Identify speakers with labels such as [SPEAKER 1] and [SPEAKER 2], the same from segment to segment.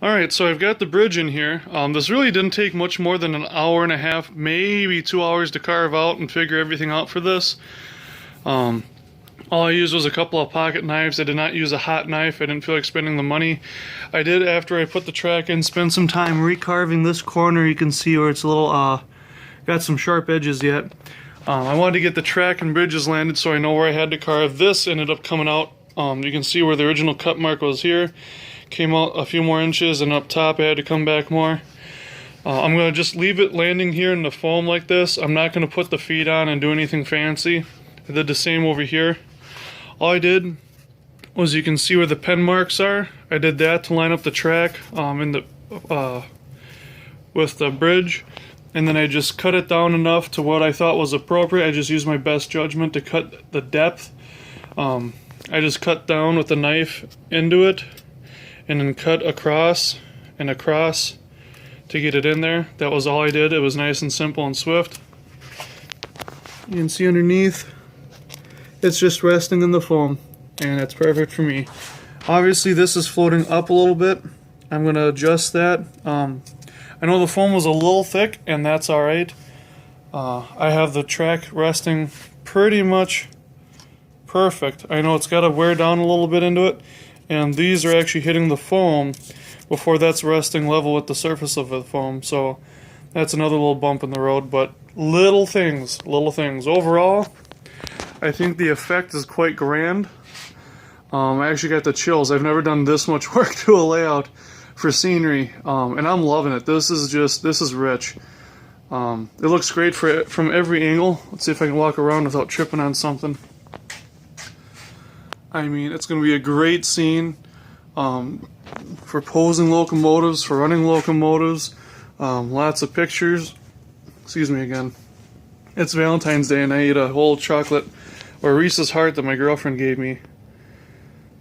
[SPEAKER 1] Alright, so I've got the bridge in here. This really didn't take much more than an hour and a half, maybe 2 hours to carve out and figure everything out for this. All I used was a couple of pocket knives. I did not use a hot knife. I didn't feel like spending the money. I did, after I put the track in, spend some time recarving this corner. You can see where it's a little, got some sharp edges yet. I wanted to get the track and bridges landed so I know where I had to carve. This ended up coming out. You can see where the original cut mark was here. Came out a few more inches, and up top I had to come back more. I'm going to just leave it landing here in the foam like this. I'm not going to put the feet on and do anything fancy. I did the same over here. All I did was, you can see where the pen marks are. I did that to line up the track with the bridge, and then I just cut it down enough to what I thought was appropriate. I just used my best judgment to cut the depth. I just cut down with the knife into it, and then cut across and across to get it in there. That was all I did. It was nice and simple and swift. You can see underneath, it's just resting in the foam, and it's perfect for me. Obviously this is floating up a little bit. I'm going to adjust that. I know the foam was a little thick, and that's alright. I have the track resting pretty much perfect. I know it's got to wear down a little bit into it, and these are actually hitting the foam before that's resting level with the surface of the foam, so that's another little bump in the road, but little things. Overall, I think the effect is quite grand. I actually got the chills. I've never done this much work to a layout for scenery, and I'm loving it. This is rich. It looks great from every angle. Let's see if I can walk around without tripping on something. I mean, it's going to be a great scene for posing locomotives, for running locomotives, lots of pictures. Excuse me again. It's Valentine's Day, and I ate a whole chocolate or Reese's Heart that my girlfriend gave me.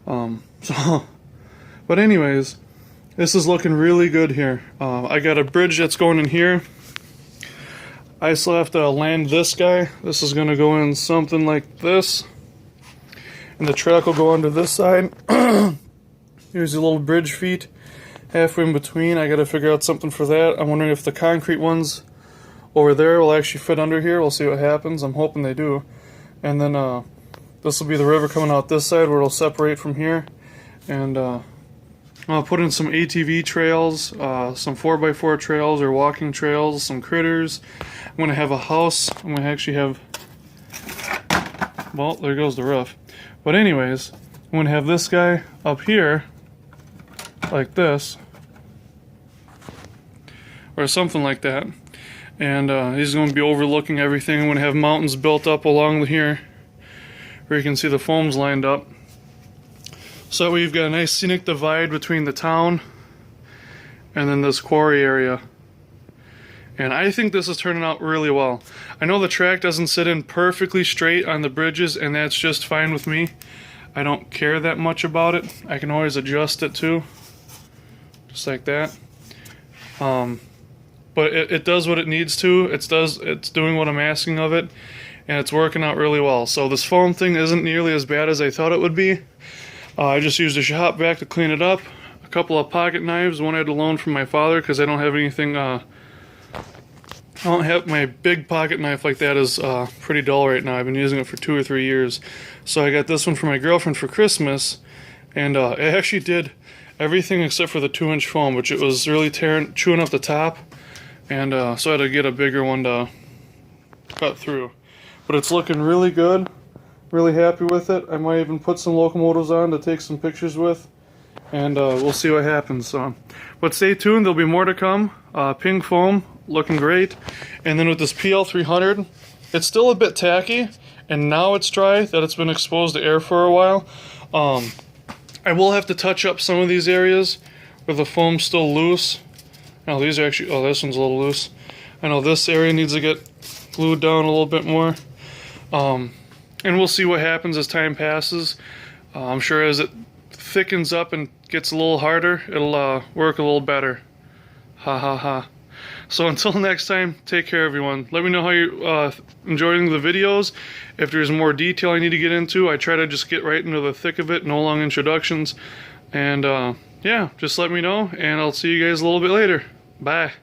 [SPEAKER 1] But anyways, this is looking really good here. I got a bridge that's going in here. I still have to land this guy. This is going to go in something like this. And the track will go under this side. Here's the little bridge feet halfway in between. I gotta figure out something for that. I'm wondering if the concrete ones over there will actually fit under here. We'll see what happens. I'm hoping they do. And then this will be the river coming out this side where it'll separate from here. And I'll put in some ATV trails, some 4x4 trails or walking trails, some critters. I'm gonna have a house. I'm gonna actually have, well, there goes the roof. But anyways, I'm going to have this guy up here, like this, or something like that. And he's going to be overlooking everything. I'm going to have mountains built up along here, where you can see the foams lined up. So we've got a nice scenic divide between the town and then this quarry area. And I think this is turning out really well. I know the track doesn't sit in perfectly straight on the bridges, and that's just fine with me. I don't care that much about it. I can always adjust it too, just like that. But it does what it needs to. It's doing what I'm asking of it, and it's working out really well. So this foam thing isn't nearly as bad as I thought it would be. I just used a shop vac to clean it up. A couple of pocket knives. One I had to loan from my father because I don't have anything. I don't have my big pocket knife like that is pretty dull right now. I've been using it for 2 or 3 years. So I got this one for my girlfriend for Christmas, and it actually did everything except for the 2-inch foam, which it was really chewing up the top, and so I had to get a bigger one to cut through. But it's looking really good. Really happy with it. I might even put some locomotives on to take some pictures with, and we'll see what happens. So, but stay tuned. There'll be more to come. Pink foam. Looking great. And then with this PL300, it's still a bit tacky, and now it's dry that it's been exposed to air for a while. I will have to touch up some of these areas where the foam's still loose. Now these are actually, oh, this one's a little loose. I know this area needs to get glued down a little bit more. And we'll see what happens as time passes. I'm sure as it thickens up and gets a little harder, it'll work a little better. Ha ha ha. So until next time, take care everyone. Let me know how you're enjoying the videos. If there's more detail I need to get into, I try to just get right into the thick of it, no long introductions. And yeah, just let me know, and I'll see you guys a little bit later. Bye.